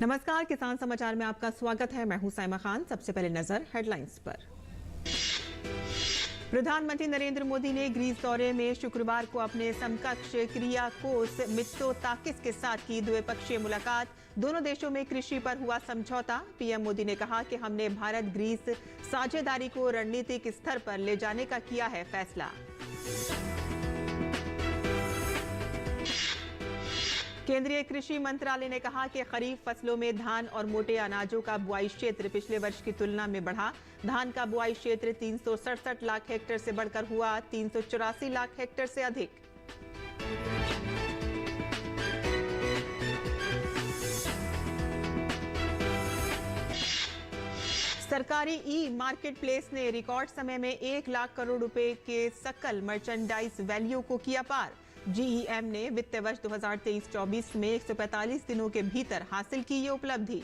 नमस्कार, किसान समाचार में आपका स्वागत है। मैं हूं साइमा खान। सबसे पहले नजर हेडलाइंस पर। प्रधानमंत्री नरेंद्र मोदी ने ग्रीस दौरे में शुक्रवार को अपने समकक्ष किरियाकोस मित्सोताकिस के साथ की द्विपक्षीय मुलाकात। दोनों देशों में कृषि पर हुआ समझौता। पीएम मोदी ने कहा कि हमने भारत ग्रीस साझेदारी को रणनीतिक स्तर पर ले जाने का किया है फैसला। केंद्रीय कृषि मंत्रालय ने कहा कि खरीफ फसलों में धान और मोटे अनाजों का बुआई क्षेत्र पिछले वर्ष की तुलना में बढ़ा। धान का बुआई क्षेत्र 367 लाख हेक्टेयर से बढ़कर हुआ 384 लाख हेक्टेयर से अधिक। सरकारी ई मार्केट प्लेस ने रिकॉर्ड समय में 1 लाख करोड़ रुपए के सकल मर्चेंडाइज वैल्यू को किया पार। जीईएम ने वित्त वर्ष 2023-24 में 145 दिनों के भीतर हासिल की ये उपलब्धि।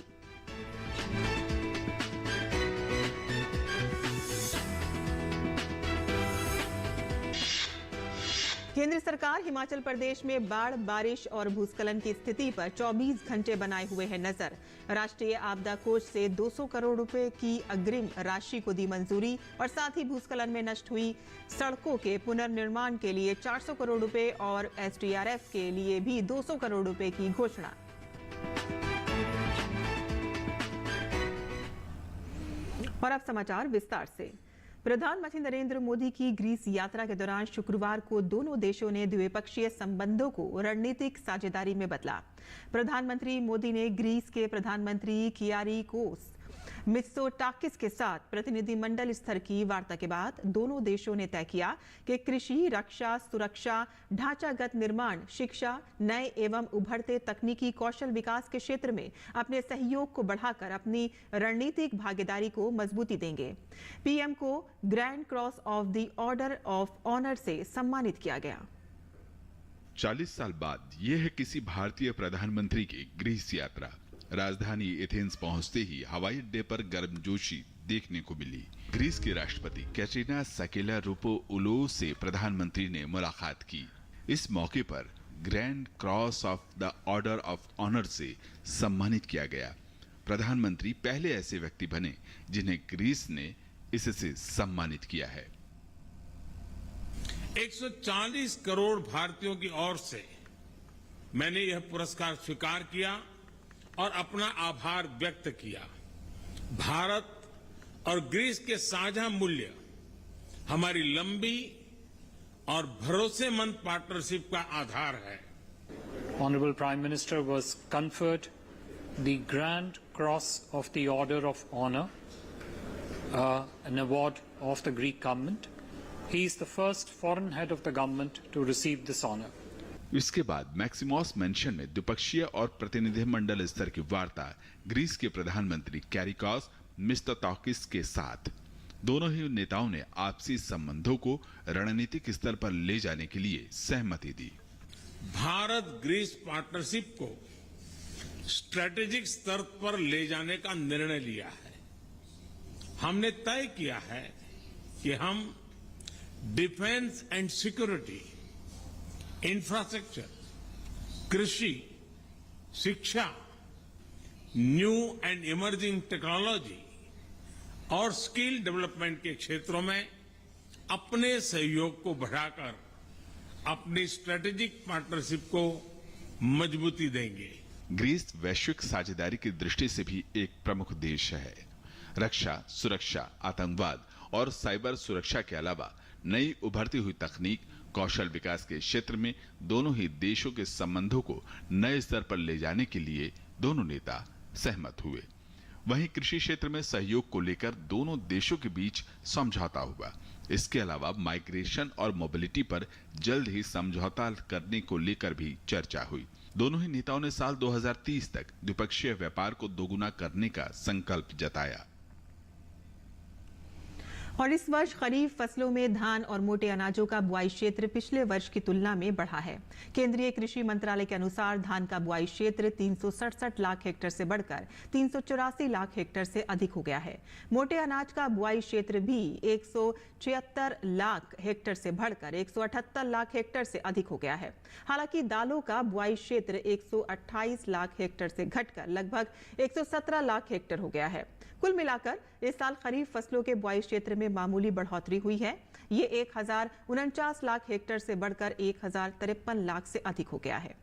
केंद्र सरकार हिमाचल प्रदेश में बाढ़, बारिश और भूस्खलन की स्थिति पर 24 घंटे बनाए हुए है नजर। राष्ट्रीय आपदा कोष से 200 करोड़ रुपए की अग्रिम राशि को दी मंजूरी और साथ ही भूस्खलन में नष्ट हुई सड़कों के पुनर्निर्माण के लिए 400 करोड़ रुपए और एसडीआरएफ के लिए भी 200 करोड़ रुपए की घोषणा। और अब समाचार विस्तार से। प्रधानमंत्री नरेंद्र मोदी की ग्रीस यात्रा के दौरान शुक्रवार को दोनों देशों ने द्विपक्षीय संबंधों को रणनीतिक साझेदारी में बदला। प्रधानमंत्री मोदी ने ग्रीस के प्रधानमंत्री किरियाकोस मित्सोताकिस के साथ प्रतिनिधिमंडल स्तर की वार्ता के बाद दोनों देशों ने तय किया कि कृषि, रक्षा, सुरक्षा, ढांचागत निर्माण, शिक्षा, नए एवं उभरते तकनीकी कौशल विकास के क्षेत्र में अपने सहयोग को बढ़ाकर अपनी रणनीतिक भागीदारी को मजबूती देंगे। पीएम को grand cross of the order of honour से सम्मानित किया गया। 40 साल बाद यह है किसी भारतीय प्रधानमंत्री की ग्रीस यात्रा। राजधानी एथेंस पहुंचते ही हवाई अड्डे पर गर्मजोशी देखने को मिली। ग्रीस के राष्ट्रपति कैटरीना साकेलारोपोउलो से प्रधानमंत्री ने मुलाकात की। इस मौके पर grand cross of the order of honour से सम्मानित किया गया। प्रधानमंत्री पहले ऐसे व्यक्ति बने जिन्हें ग्रीस ने इससे सम्मानित किया है। 140 करोड़ भारतीयों की ओर से मैंने यह पुरस्कार स्वीकार किया और अपना आभार व्यक्त किया। भारत और ग्रीस के साझा मूल्य हमारी लंबी और भरोसेमंद पार्टनरशिप का आधार है। Honorable Prime Minister was conferred the Grand Cross of the Order of Honor, an award of the Greek government. He is the first foreign head of the government to receive this honor. इसके बाद मैक्सिमोस mention में द्विपक्षीय और प्रतिनिधिमंडल स्तर की वार्ता Greece के प्रधानमंत्री किरियाकोस मित्सोताकिस के साथ। दोनों ही नेताओं ने आपसी संबंधों को रणनीतिक स्तर पर ले जाने के लिए सहमति दी। भारत ग्रीस पार्टनरशिप को स्ट्रेटेजिक स्तर पर ले जाने का निर्णय लिया है। हमने तय किया है कि हम डिफेंस एंड सिक्योरिटी, इंफ्रास्ट्रक्चर, कृषि, शिक्षा, न्यू एंड इमर्जिंग टेक्नोलॉजी और स्किल डेवलपमेंट के क्षेत्रों में अपने सहयोग को बढ़ाकर अपनी स्ट्रेटेजिक पार्टनरशिप को मजबूती देंगे। ग्रीस वैश्विक साझेदारी की दृष्टि से भी एक प्रमुख देश है। रक्षा, सुरक्षा, आतंकवाद और साइबर सुरक्षा के अलावा नई उभरती हुई तकनीक, कौशल विकास के क्षेत्र में दोनों ही देशों के संबंधों को नए स्तर पर ले जाने के लिए दोनों नेता सहमत हुए। वहीं कृषि क्षेत्र में सहयोग को लेकर दोनों देशों के बीच समझौता हुआ। इसके अलावा माइग्रेशन और मोबिलिटी पर जल्द ही समझौता करने को लेकर भी चर्चा हुई। दोनों ही नेताओं ने साल 2030 तक द्विपक्षीय व्यापार को दोगुना करने का संकल्प जताया। और इस वर्ष खरीफ फसलों में धान और मोटे अनाजों का बुआई क्षेत्र पिछले वर्ष की तुलना में बढ़ा है। केंद्रीय कृषि मंत्रालय के अनुसार धान का बुआई क्षेत्र 367 लाख हेक्टेयर से बढ़कर 384 लाख हेक्टेयर से अधिक हो गया है। मोटे अनाज का बुआई क्षेत्र भी 176 लाख हेक्टेयर से बढ़कर 178 लाख हेक्टेयर से अधिक हो गया है। हालांकि दालों का बुआई क्षेत्र 128 लाख हेक्टेयर से घटकर लगभग 117 लाख हेक्टेयर हो गया है। कुल मिलाकर इस साल खरीफ फसलों के बुआई क्षेत्र में मामूली बढ़ोतरी हुई है। ये 1049 लाख हेक्टेयर से बढ़कर 1053 लाख से अधिक हो गया है।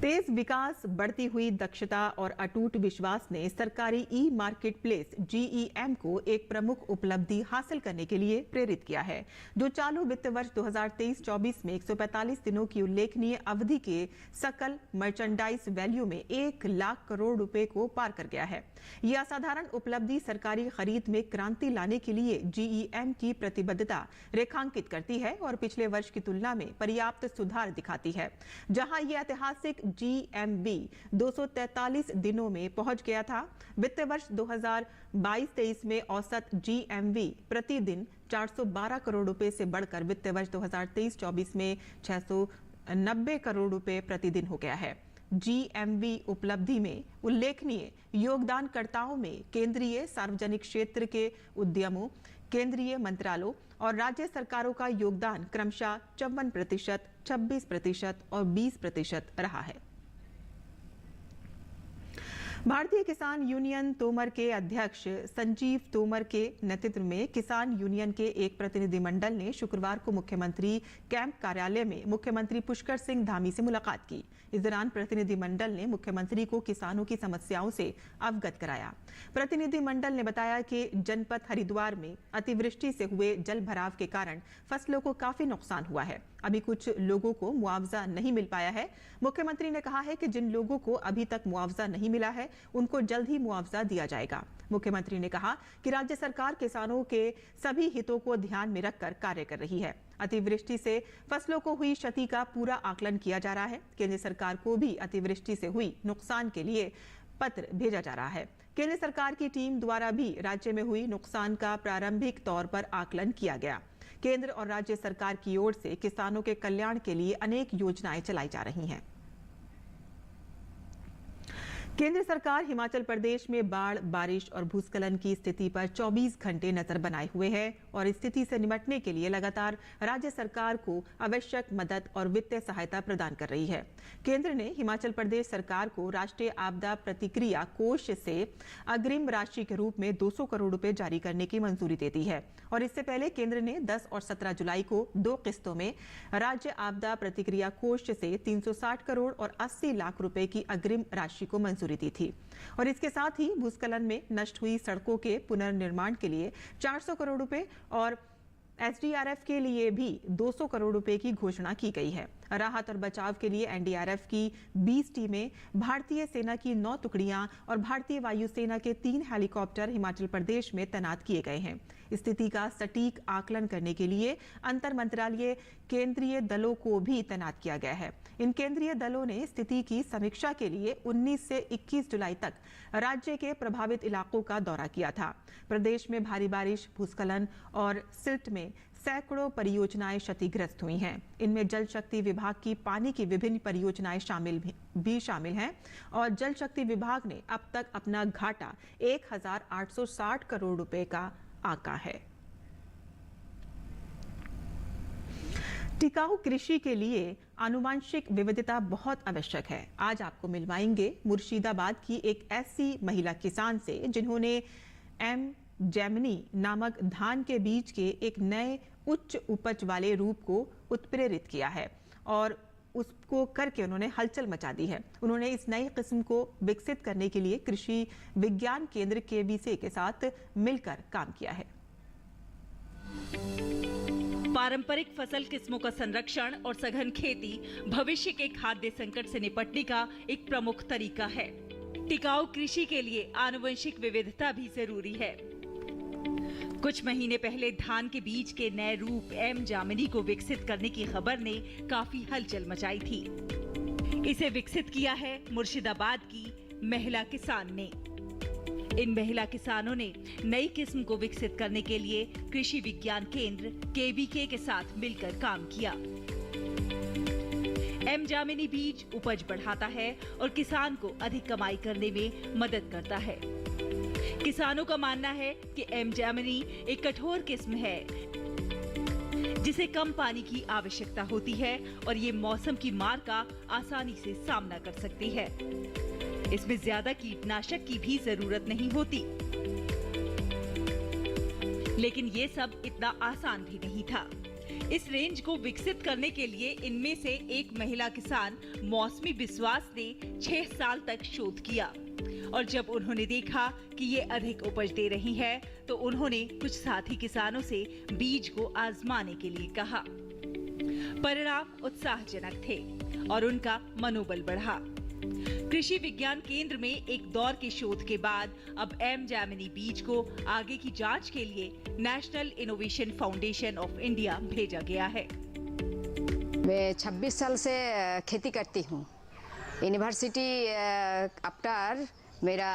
तेज विकास, बढ़ती हुई दक्षता और अटूट विश्वास ने सरकारी ई मार्केट प्लेस GEM को एक प्रमुख उपलब्धि हासिल करने के लिए प्रेरित किया है, जो चालू वित्त वर्ष 2023-24 में 145 दिनों की उल्लेखनीय अवधि के सकल मर्चेंडाइज वैल्यू में 1 लाख करोड़ रुपए को पार कर गया है। यह असाधारण उपलब्धि सरकारी खरीद में क्रांति लाने के लिए GEM की प्रतिबद्धता रेखांकित करती है और पिछले वर्ष की तुलना में पर्याप्त सुधार दिखाती है, जहां यह ऐतिहासिक GMV 243 दिनों में पहुंच गया था। वित्त वर्ष 2022-23 में औसत GMV प्रतिदिन 412 करोड़ रुपए से बढ़कर वित्त वर्ष 2023-24 में 690 करोड़ रुपए प्रतिदिन हो गया है। GMV उपलब्धि में उल्लेखनीय योगदानकर्ताओं में केंद्रीय सार्वजनिक क्षेत्र के उद्यमों, केंद्रीय मंत्रालयों और राज्य सरकारों का योगदान क्रमशः 54%, 26% और 20% रहा है। भारतीय किसान यूनियन तोमर के अध्यक्ष संजीव तोमर के नेतृत्व में किसान यूनियन के एक प्रतिनिधिमंडल ने शुक्रवार को मुख्यमंत्री कैंप कार्यालय में मुख्यमंत्री पुष्कर सिंह धामी से मुलाकात की। इस दौरान प्रतिनिधिमंडल ने मुख्यमंत्री को किसानों की समस्याओं से अवगत कराया। प्रतिनिधिमंडल ने बताया कि जनपद हरिद्वार में अतिवृष्टि से हुए जल भराव के कारण फसलों को काफी नुकसान हुआ है। अभी कुछ लोगों को मुआवजा नहीं मिल पाया है। मुख्यमंत्री ने कहा है कि जिन लोगों को अभी तक मुआवजा नहीं मिला है, उनको जल्द ही मुआवजा दिया जाएगा। मुख्यमंत्री ने कहा कि राज्य सरकार किसानों के सभी हितों को ध्यान में रखकर कार्य कर रही है। अतिवृष्टि से फसलों को हुई क्षति का पूरा आकलन किया जा रहा है। केंद्र सरकार को भी अतिवृष्टि से हुई नुकसान के लिए पत्र भेजा जा रहा है। केंद्र सरकार की टीम द्वारा भी राज्य में हुई नुकसान का प्रारंभिक तौर पर आकलन किया गया। केंद्र और राज्य सरकार की ओर से किसानों के कल्याण के लिए अनेक योजनाएं चलाई जा रही हैं। केंद्र सरकार हिमाचल प्रदेश में बाढ़, बारिश और भूस्खलन की स्थिति पर 24 घंटे नजर बनाए हुए है और स्थिति से निपटने के लिए लगातार राज्य सरकार को आवश्यक मदद और वित्तीय सहायता प्रदान कर रही है। केंद्र ने हिमाचल प्रदेश सरकार को राष्ट्रीय आपदा प्रतिक्रिया कोष से अग्रिम राशि के रूप में 200 करोड़ रुपए जारी करने की मंजूरी दे दी है और इससे पहले केंद्र ने 10 और 17 जुलाई को 2 किस्तों में राज्य आपदा प्रतिक्रिया कोष से 360 करोड़ और 80 लाख रुपए की अग्रिम राशि को मंजूरी दी थी। और इसके साथ ही भूस्खलन में नष्ट हुई सड़कों के पुनर्निर्माण के लिए 400 करोड़ रुपए और SDRF के लिए भी 200 करोड़ रुपए की घोषणा की गई है। राहत और बचाव के लिए NDRF की 20 टीमें, भारतीय सेना की 9 टुकड़ियां और भारतीय वायुसेना के 3 हेलीकॉप्टर हिमाचल प्रदेश में तैनात किए गए हैं। स्थिति का सटीक आकलन करने के लिए अंतर मंत्रालय केंद्रीय दलों को भी तैनात किया गया है। इन केंद्रीय दलों ने स्थिति की समीक्षा के लिए 19 से 21 जुलाई तक राज्य के प्रभावित इलाकों का दौरा किया था। प्रदेश में भारी बारिश, भूस्खलन और सिल्ट में सैकड़ों परियोजनाएं क्षतिग्रस्त हुई हैं। इनमें जल शक्ति विभाग की पानी की विभिन्न परियोजनाएं शामिल हैं और जल शक्ति विभाग ने अब तक अपना घाटा 1860 करोड़ रुपए का आंका है। टिकाऊ कृषि के लिए आनुवांशिक विविधता बहुत आवश्यक है। आज आपको मिलवाएंगे मुर्शिदाबाद की एक ऐसी महिला किसान से जिन्होंने एम जेमिनी नामक धान के बीज के एक नए उच्च उपज वाले रूप को उत्प्रेरित किया है और उसको करके उन्होंने हलचल मचा दी है। उन्होंने इस नई किस्म को विकसित करने के लिए कृषि विज्ञान केंद्र KVC के साथ मिलकर काम किया है। पारंपरिक फसल किस्मों का संरक्षण और सघन खेती भविष्य के खाद्य संकट से निपटने का एक प्रमुख तरीका है। टिकाऊ कृषि के लिए आनुवंशिक विविधता भी जरूरी है। कुछ महीने पहले धान के बीज के नए रूप एम जामिनी को विकसित करने की खबर ने काफी हलचल मचाई थी। इसे विकसित किया है मुर्शिदाबाद की महिला किसान ने। इन महिला किसानों ने नई किस्म को विकसित करने के लिए कृषि विज्ञान केंद्र KVK के साथ मिलकर काम किया। एम जामिनी बीज उपज बढ़ाता है और किसान को अधिक कमाई करने में मदद करता है। किसानों का मानना है कि एम जामिनी एक कठोर किस्म है जिसे कम पानी की आवश्यकता होती है और ये मौसम की मार का आसानी से सामना कर सकती है। इसमें ज्यादा कीटनाशक की भी जरूरत नहीं होती। लेकिन ये सब इतना आसान भी नहीं था। इस रेंज को विकसित करने के लिए इनमें से एक महिला किसान मौसमी विश्वास ने 6 साल तक शोध किया और जब उन्होंने देखा कि ये अधिक उपज दे रही है तो उन्होंने कुछ साथी किसानों से बीज को आजमाने के लिए कहा। परिणाम उत्साहजनक थे और उनका मनोबल बढ़ा। कृषि विज्ञान केंद्र में एक दौर के शोध के बाद अब एम जामिनी बीज को आगे की जांच के लिए national innovation foundation of India भेजा गया है। मैं 26 साल से खेती करती हूँ। यूनिवर्सिटी आफ्टर मेरा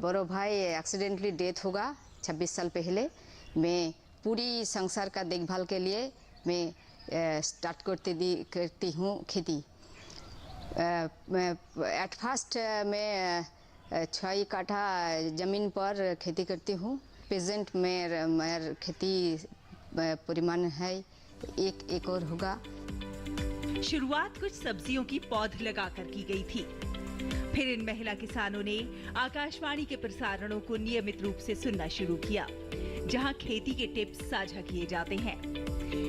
बड़ो भाई एक्सीडेंटली डेथ होगा 26 साल पहले। मैं पूरी संसार का देखभाल के लिए मैं स्टार्ट करती हूँ खेती। एट फर्स्ट मैं 6 काठा ज़मीन पर खेती करती हूँ। प्रेजेंट में मेरा खेती परिमाण है 1 एकड़ होगा। शुरुआत कुछ सब्जियों की पौध लगाकर की गई थी। फिर इन महिला किसानों ने आकाशवाणी के प्रसारणों को नियमित रूप से सुनना शुरू किया, जहां खेती के टिप्स साझा किए जाते हैं।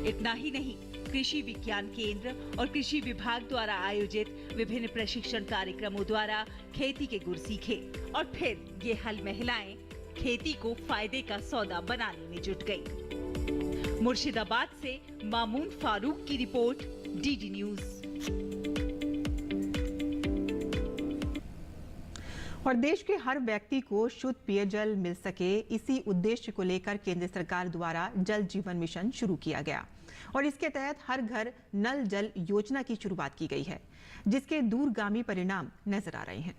इतना ही नहीं, कृषि विज्ञान केंद्र और कृषि विभाग द्वारा आयोजित विभिन्न प्रशिक्षण कार्यक्रमों द्वारा खेती के गुर सीखे और फिर ये हल महिलाएं खेती को फायदे का सौदा बनाने में जुट गई। मुर्शिदाबाद से मामून फारूक की रिपोर्ट, DD न्यूज। और देश के हर व्यक्ति को शुद्ध पेयजल मिल सके, इसी उद्देश्य को लेकर केंद्र सरकार द्वारा जल जीवन मिशन शुरू किया गया और इसके तहत हर घर नल जल योजना की शुरुआत की गई है, जिसके दूरगामी परिणाम नजर आ रहे हैं।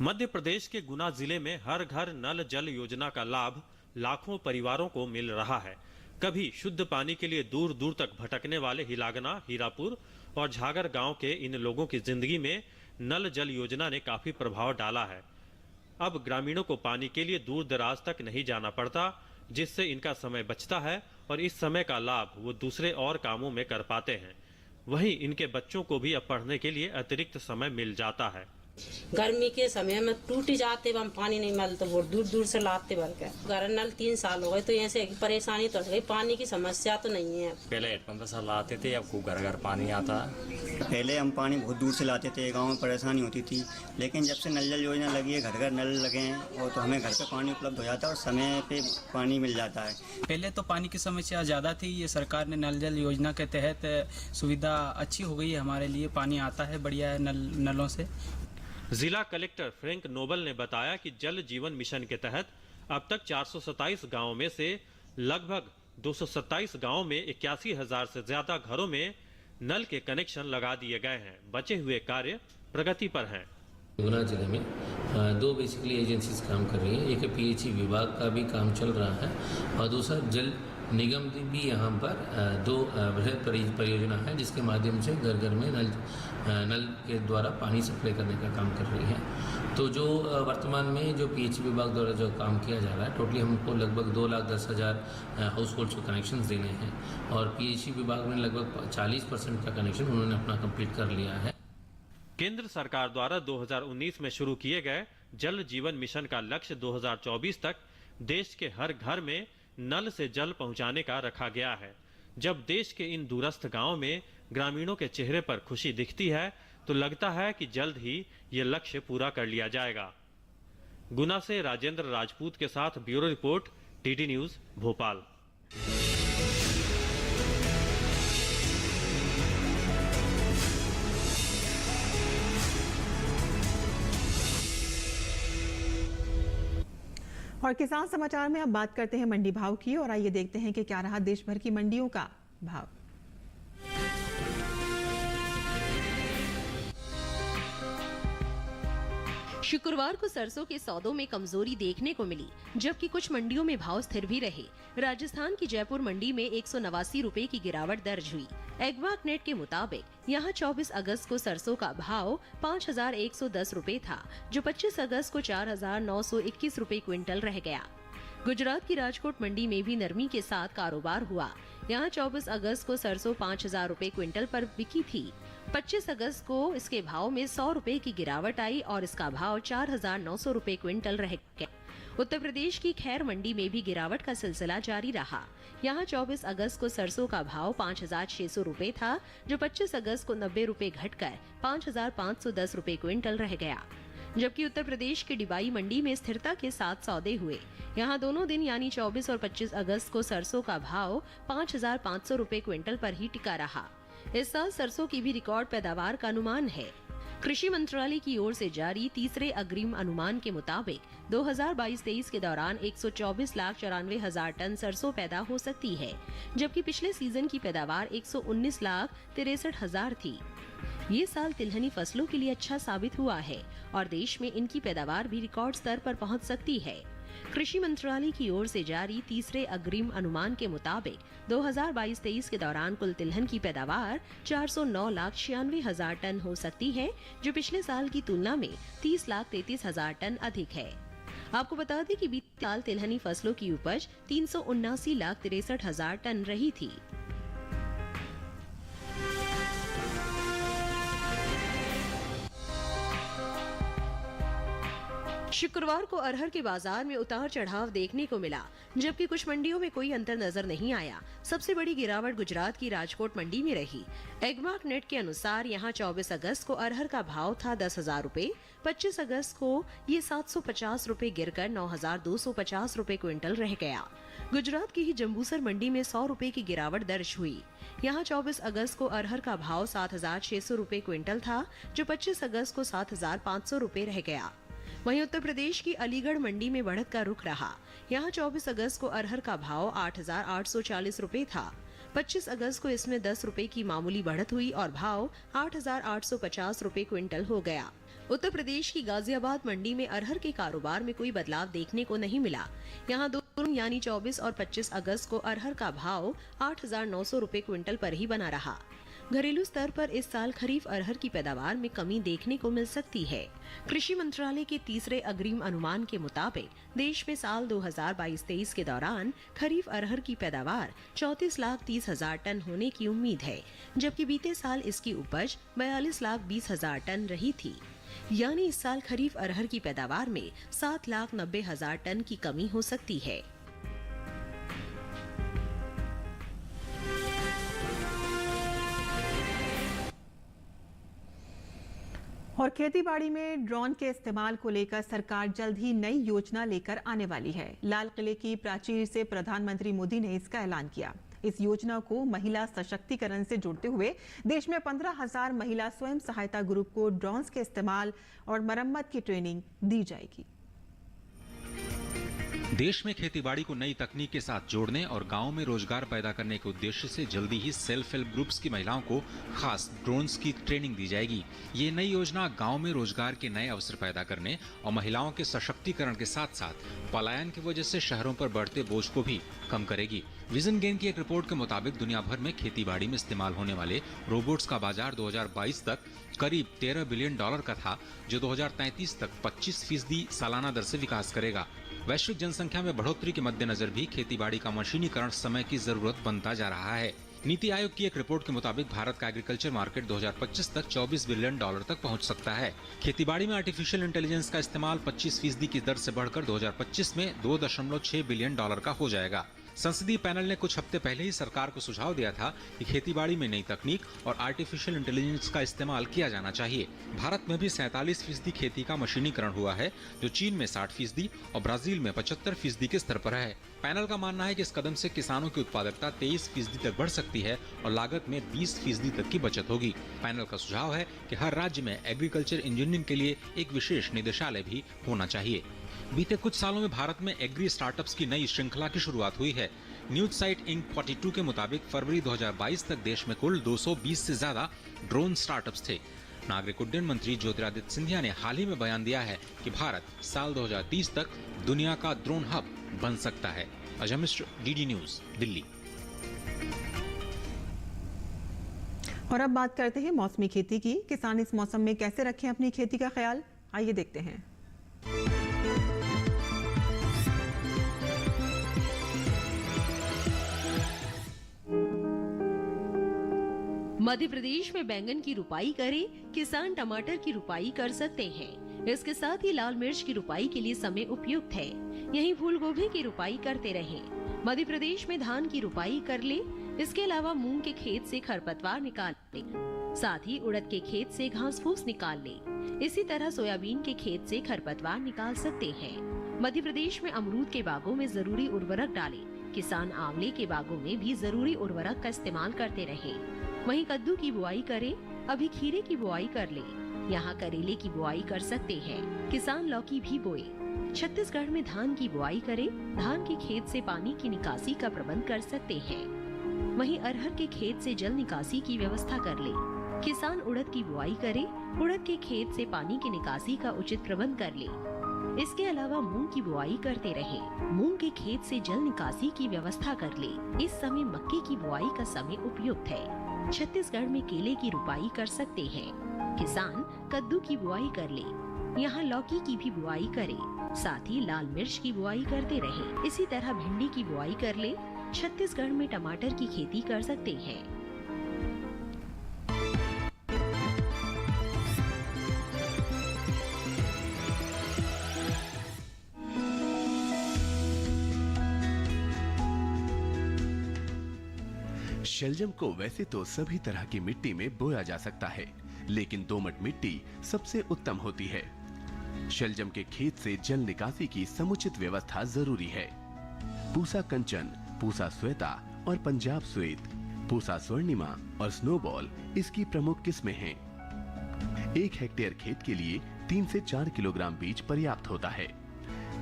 मध्य प्रदेश के गुना जिले में हर घर नल जल योजना का लाभ लाखों परिवारों को मिल रहा है। कभी शुद्ध पानी के लिए दूर दूर तक भटकने वाले हिलागना, हीरापुर और झागर गांव के इन लोगों की जिंदगी में नल जल योजना ने काफी प्रभाव डाला है। अब ग्रामीणों को पानी के लिए दूर दराज तक नहीं जाना पड़ता, जिससे इनका समय बचता है और इस समय का लाभ वो दूसरे और कामों में कर पाते हैं। वहीं इनके बच्चों को भी अब पढ़ने के लिए अतिरिक्त समय मिल जाता है। गर्मी के समय में टूट जाते, हम पानी नहीं मिलता, वो दूर दूर से लाते भर के। घर नल 3 साल हो गए तो ऐसे परेशानी तो है, पानी की समस्या तो नहीं है। पहले 8-15 साल लाते थे, अब खूब घर घर पानी आता है। पहले हम पानी बहुत दूर से लाते थे, गांव में परेशानी होती थी, लेकिन जब से नल जल योजना लगी है, घर घर नल लगे हैं और तो हमें घर पे पानी उपलब्ध हो जाता है और समय पे पानी मिल जाता है। पहले तो पानी की समस्या ज़्यादा थी, ये सरकार ने नल जल योजना के तहत सुविधा अच्छी हो गई है हमारे लिए, पानी आता है बढ़िया है नलों से। जिला कलेक्टर फ्रैंक नोबल ने बताया कि जल जीवन मिशन के तहत अब तक 427 गांवों में से लगभग 227 गांवों में 81,000 से ज्यादा घरों में नल के कनेक्शन लगा दिए गए हैं। बचे हुए कार्य प्रगति पर हैं। गुना जिले में 2 बेसिकली एजेंसीज काम कर रही हैं। एक PHE विभाग का भी काम चल रहा है और दूसरा जल निगम भी यहाँ पर 2 बृहद परियोजना है, जिसके माध्यम से घर घर में नल के द्वारा पानी सप्लाई करने का काम कर रही है। तो जो वर्तमान में जो PHE विभाग द्वारा जो काम किया जा रहा है, टोटली हमको लगभग 2,10,000 हाउस होल्ड को कनेक्शन देने हैं और PHE विभाग में लगभग 40% का कनेक्शन उन्होंने अपना कंप्लीट कर लिया है। केंद्र सरकार द्वारा 2019 में शुरू किए गए जल जीवन मिशन का लक्ष्य 2024 तक देश के हर घर में नल से जल पहुंचाने का रखा गया है। जब देश के इन दूरस्थ गांवों में ग्रामीणों के चेहरे पर खुशी दिखती है तो लगता है कि जल्द ही ये लक्ष्य पूरा कर लिया जाएगा। गुना से राजेंद्र राजपूत के साथ bureau report, DD news, Bhopal. और किसान समाचार में अब बात करते हैं मंडी भाव की और आइए देखते हैं कि क्या रहा देश भर की मंडियों का भाव। शुक्रवार को सरसों के सौदों में कमजोरी देखने को मिली, जबकि कुछ मंडियों में भाव स्थिर भी रहे। राजस्थान की जयपुर मंडी में 189 रुपए की गिरावट दर्ज हुई। एग्वाक नेट के मुताबिक यहां 24 अगस्त को सरसों का भाव 5,110 रुपए था, जो 25 अगस्त को 4,921 रुपए क्विंटल रह गया। गुजरात की राजकोट मंडी में भी नरमी के साथ कारोबार हुआ। यहां 24 अगस्त को सरसों 5,000 रुपए क्विंटल पर बिकी थी। 25 अगस्त को इसके भाव में 100 रुपए की गिरावट आई और इसका भाव 4,900 रुपए क्विंटल रह गया। उत्तर प्रदेश की खैर मंडी में भी गिरावट का सिलसिला जारी रहा। यहां 24 अगस्त को सरसों का भाव 5,600 रुपए था, जो 25 अगस्त को 90 रुपए घटकर 5,510 रुपए क्विंटल रह गया। जबकि उत्तर प्रदेश की डिबाई मंडी में स्थिरता के साथ सौदे हुए। यहां दोनों दिन यानी 24 और 25 अगस्त को सरसों का भाव 5,500 रुपए क्विंटल पर ही टिका रहा। इस साल सरसों की भी रिकॉर्ड पैदावार का अनुमान है। कृषि मंत्रालय की ओर से जारी तीसरे अग्रिम अनुमान के मुताबिक 2022-23 के दौरान 124,94,000 टन सरसों पैदा हो सकती है, जबकि पिछले सीजन की पैदावार 119,63,000 थी। ये साल तिलहनी फसलों के लिए अच्छा साबित हुआ है और देश में इनकी पैदावार भी रिकॉर्ड स्तर पर पहुंच सकती है। कृषि मंत्रालय की ओर से जारी तीसरे अग्रिम अनुमान के मुताबिक 2022-23 के दौरान कुल तिलहन की पैदावार 409,96,000 टन हो सकती है, जो पिछले साल की तुलना में 30,33,000 टन अधिक है। आपको बता दें कि बीते साल तिलहनी फसलों की उपज 379,63,000 टन रही थी। शुक्रवार को अरहर के बाजार में उतार चढ़ाव देखने को मिला, जबकि कुछ मंडियों में कोई अंतर नजर नहीं आया। सबसे बड़ी गिरावट गुजरात की राजकोट मंडी में रही। एग्मार्क नेट के अनुसार यहां 24 अगस्त को अरहर का भाव था 10,000 रुपए, 25 अगस्त को ये 750 रुपए गिरकर 9,250 रुपए क्विंटल रह गया। गुजरात की ही जम्बूसर मंडी में 100 रुपए की गिरावट दर्ज हुई। यहाँ 24 अगस्त को अरहर का भाव 7,600 रुपए क्विंटल था, जो 25 अगस्त को 7,500 रुपए रह गया। वहीं उत्तर प्रदेश की अलीगढ़ मंडी में बढ़त का रुख रहा। यहाँ 24 अगस्त को अरहर का भाव 8,840 रुपए था। 25 अगस्त को इसमें 10 रुपए की मामूली बढ़त हुई और भाव 8,850 रुपए क्विंटल हो गया। उत्तर प्रदेश की गाजियाबाद मंडी में अरहर के कारोबार में कोई बदलाव देखने को नहीं मिला। यहाँ दोनों यानी 24 और 25 अगस्त को अरहर का भाव 8,900 रुपए क्विंटल पर ही बना रहा। घरेलू स्तर पर इस साल खरीफ अरहर की पैदावार में कमी देखने को मिल सकती है। कृषि मंत्रालय के तीसरे अग्रिम अनुमान के मुताबिक देश में साल 2022-23 के दौरान खरीफ अरहर की पैदावार 34,30,000 टन होने की उम्मीद है, जबकि बीते साल इसकी उपज 42,20,000 टन रही थी। यानी इस साल खरीफ अरहर की पैदावार में 7,90,000 टन की कमी हो सकती है। और खेतीबाड़ी में ड्रोन के इस्तेमाल को लेकर सरकार जल्द ही नई योजना लेकर आने वाली है। लाल किले की प्राचीर से प्रधानमंत्री मोदी ने इसका ऐलान किया। इस योजना को महिला सशक्तिकरण से जोड़ते हुए देश में 15,000 महिला स्वयं सहायता ग्रुप को ड्रोन्स के इस्तेमाल और मरम्मत की ट्रेनिंग दी जाएगी। देश में खेतीबाड़ी को नई तकनीक के साथ जोड़ने और गांवों में रोजगार पैदा करने के उद्देश्य से जल्दी ही सेल्फ हेल्प ग्रुप्स की महिलाओं को खास ड्रोन्स की ट्रेनिंग दी जाएगी। ये नई योजना गांव में रोजगार के नए अवसर पैदा करने और महिलाओं के सशक्तिकरण के साथ साथ पलायन की वजह से शहरों पर बढ़ते बोझ को भी कम करेगी। विजन गेन की एक रिपोर्ट के मुताबिक दुनिया भर में खेतीबाड़ी में इस्तेमाल होने वाले रोबोट्स का बाजार 2022 तक करीब $13 बिलियन का था, जो 2033 तक 25% सालाना दर से विकास करेगा। वैश्विक जनसंख्या में बढ़ोतरी के मद्देनजर भी खेतीबाड़ी का मशीनीकरण समय की जरूरत बनता जा रहा है। नीति आयोग की एक रिपोर्ट के मुताबिक भारत का एग्रीकल्चर मार्केट 2025 तक $24 बिलियन तक पहुंच सकता है। खेतीबाड़ी में आर्टिफिशियल इंटेलिजेंस का इस्तेमाल 25% की दर से बढ़कर 2025 में $2.6 बिलियन का हो जाएगा। संसदीय पैनल ने कुछ हफ्ते पहले ही सरकार को सुझाव दिया था कि खेतीबाड़ी में नई तकनीक और आर्टिफिशियल इंटेलिजेंस का इस्तेमाल किया जाना चाहिए। भारत में भी 47% खेती का मशीनीकरण हुआ है, जो चीन में 60% और ब्राजील में 75% के स्तर पर है। पैनल का मानना है कि इस कदम से किसानों की उत्पादकता 23% तक बढ़ सकती है और लागत में 20% तक की बचत होगी। पैनल का सुझाव है कि हर राज्य में एग्रीकल्चर इंजीनियरिंग के लिए एक विशेष निदेशालय भी होना चाहिए। बीते कुछ सालों में भारत में एग्री स्टार्टअप्स की नई श्रृंखला की शुरुआत हुई है। न्यूज साइट इंक 42 के मुताबिक फरवरी 2022 तक देश में कुल 220 से ज्यादा ड्रोन स्टार्टअप्स थे। नागरिक उड्डयन मंत्री ज्योतिरादित्य सिंधिया ने हाल ही में बयान दिया है कि भारत साल 2030 तक दुनिया का ड्रोन हब बन सकता है। Ajay Mishra, DD news, Delhi. और अब बात करते हैं मौसमी खेती की। किसान इस मौसम में कैसे रखें अपनी खेती का ख्याल, आइए देखते हैं। मध्य प्रदेश में बैंगन की रुपाई करें, किसान टमाटर की रुपाई कर सकते हैं। इसके साथ ही लाल मिर्च की रुपाई के लिए समय उपयुक्त है। यहीं फूल गोभी की रुपाई करते रहें। मध्य प्रदेश में धान की रुपाई कर ले। इसके अलावा मूंग के खेत से खरपतवार निकाल ले, साथ ही उड़द के खेत से घास फूस निकाल ले। इसी तरह सोयाबीन के खेत से खरपतवार निकाल सकते हैं। मध्य प्रदेश में अमरूद के बागों में जरूरी उर्वरक डालें। किसान आंवले के बागों में भी जरूरी उर्वरक का इस्तेमाल करते रहें। वहीं कद्दू की बुआई करें, अभी खीरे की बुआई कर ले। यहाँ करेले की बुआई कर सकते हैं। किसान लौकी भी बोए। छत्तीसगढ़ में धान की बुआई करें, धान के खेत से पानी की निकासी का प्रबंध कर सकते हैं। वहीं अरहर के खेत से जल निकासी की व्यवस्था कर ले। किसान उड़द की बुआई करे, उड़द के खेत से पानी की निकासी का उचित प्रबंध कर ले। इसके अलावा मूंग की बुआई करते रहे। मूंग के खेत से जल निकासी की व्यवस्था कर ले। इस समय मक्के की बुआई का समय उपयुक्त है। छत्तीसगढ़ में केले की रुपाई कर सकते हैं। किसान कद्दू की बुआई कर ले। यहाँ लौकी की भी बुआई करे, साथ ही लाल मिर्च की बुआई करते रहे। इसी तरह भिंडी की बुआई कर ले। छत्तीसगढ़ में टमाटर की खेती कर सकते हैं। शलजम को वैसे तो सभी तरह की मिट्टी में बोया जा सकता है, लेकिन दोमट मिट्टी सबसे उत्तम होती है। शलजम के खेत से जल निकासी की समुचित व्यवस्था जरूरी है। पूसा कंचन, पूसा श्वेता और पंजाब श्वेत, पूसा स्वर्णिमा और स्नोबॉल इसकी प्रमुख किस्में हैं। 1 हेक्टेयर खेत के लिए 3 से 4 किलोग्राम बीज पर्याप्त होता है।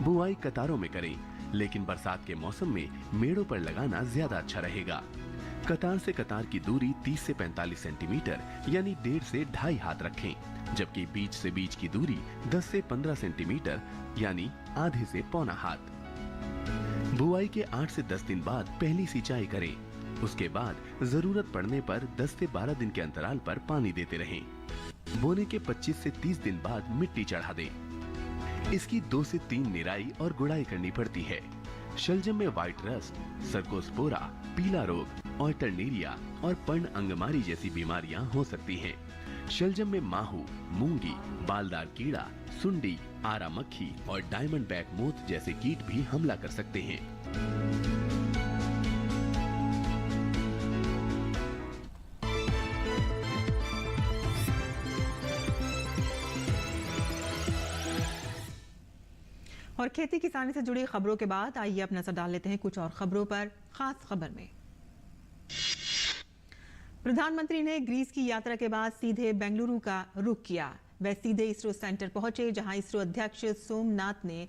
बुआई कतारों में करें, लेकिन बरसात के मौसम में मेड़ों पर लगाना ज्यादा अच्छा रहेगा। कतार से कतार की दूरी 30 से 45 सेंटीमीटर यानी 1.5 से 2.5 हाथ रखें, जबकि बीज से बीज की दूरी 10 से 15 सेंटीमीटर यानी आधे से पौना हाथ। बुआई के 8 से 10 दिन बाद पहली सिंचाई करें। उसके बाद जरूरत पड़ने पर 10 से 12 दिन के अंतराल पर पानी देते रहें। बोने के 25 से 30 दिन बाद मिट्टी चढ़ा दें। इसकी 2 से 3 निराई और गुड़ाई करनी पड़ती है। शलजम में व्हाइट रस्ट, सर्कोस्पोरा, पीला रोग, ऑल्टरनेरिया और पर्ण अंगमारी जैसी बीमारियां हो सकती हैं। शलजम में माहू, मूंगी, बालदार कीड़ा, सुंडी, आरा मक्खी और डायमंड बैक मोथ जैसे कीट भी हमला कर सकते हैं। और खेती किसानी से जुड़ी खबरों के बाद आइए अब नजर डाल लेते हैं कुछ और खबरों पर। खास खबर में प्रधानमंत्री ने ग्रीस की यात्रा के बाद सीधे बेंगलुरु का रुख किया। वह सीधे इसरो सेंटर पहुंचे, जहां इसरो अध्यक्ष सोमनाथ ने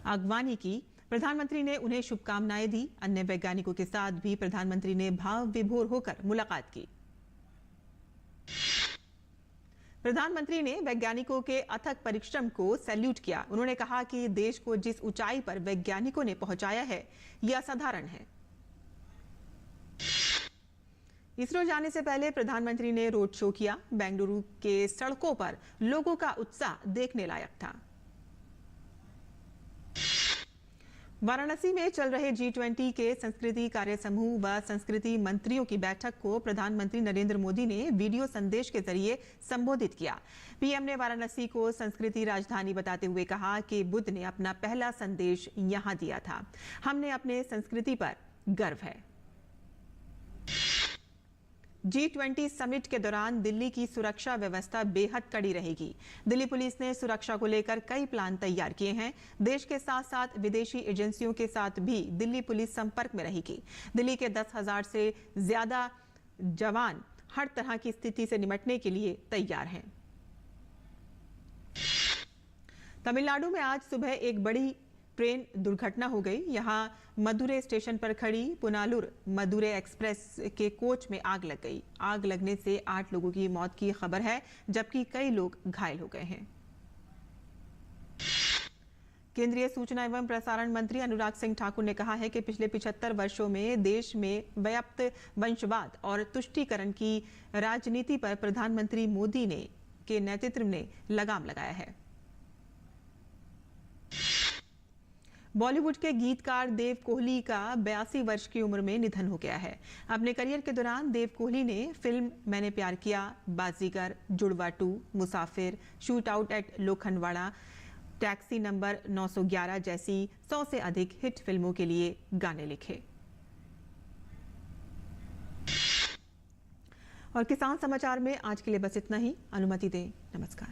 अगवानी की। प्रधानमंत्री ने उन्हें शुभकामनाएं दी। अन्य वैज्ञानिकों के साथ भी प्रधानमंत्री ने भाव विभोर होकर मुलाकात की। प्रधानमंत्री ने वैज्ञानिकों के अथक परिश्रम को सैल्यूट किया। उन्होंने कहा कि देश को जिस ऊंचाई पर वैज्ञानिकों ने पहुंचाया है, यह असाधारण है। इसरो जाने से पहले प्रधानमंत्री ने रोड शो किया। बेंगलुरु के सड़कों पर लोगों का उत्साह देखने लायक था। वाराणसी में चल रहे G20 के संस्कृति कार्य समूह व संस्कृति मंत्रियों की बैठक को प्रधानमंत्री नरेंद्र मोदी ने वीडियो संदेश के जरिए संबोधित किया। पीएम ने वाराणसी को संस्कृति राजधानी बताते हुए कहा कि बुद्ध ने अपना पहला संदेश यहां दिया था। हमने अपने संस्कृति पर गर्व है। G20 समिट के दौरान दिल्ली की सुरक्षा व्यवस्था बेहद कड़ी रहेगी। दिल्ली पुलिस ने सुरक्षा को लेकर कई प्लान तैयार किए हैं। देश के साथ साथ विदेशी एजेंसियों के साथ भी दिल्ली पुलिस संपर्क में रहेगी। दिल्ली के 10,000 से ज्यादा जवान हर तरह की स्थिति से निपटने के लिए तैयार हैं। तमिलनाडु में आज सुबह एक बड़ी ट्रेन दुर्घटना हो गई। यहां मदुरै स्टेशन पर खड़ी पुनालुर मदुरै एक्सप्रेस के कोच में आग लग गई। आग लगने से 8 लोगों की मौत की खबर है, जबकि कई लोग घायल हो गए हैं। केंद्रीय सूचना एवं प्रसारण मंत्री अनुराग सिंह ठाकुर ने कहा है कि पिछले 75 वर्षों में देश में व्याप्त वंशवाद और तुष्टीकरण की राजनीति पर प्रधानमंत्री मोदी के नेतृत्व ने लगाम लगाया है। बॉलीवुड के गीतकार देव कोहली का 82 वर्ष की उम्र में निधन हो गया है। अपने करियर के दौरान देव कोहली ने फिल्म मैंने प्यार किया, बाजीगर, Judwaa 2, Musafir, shoot out at Lokhandwala, taxi number 911 जैसी 100 से अधिक हिट फिल्मों के लिए गाने लिखे। और किसान समाचार में आज के लिए बस इतना ही। अनुमति दें। नमस्कार।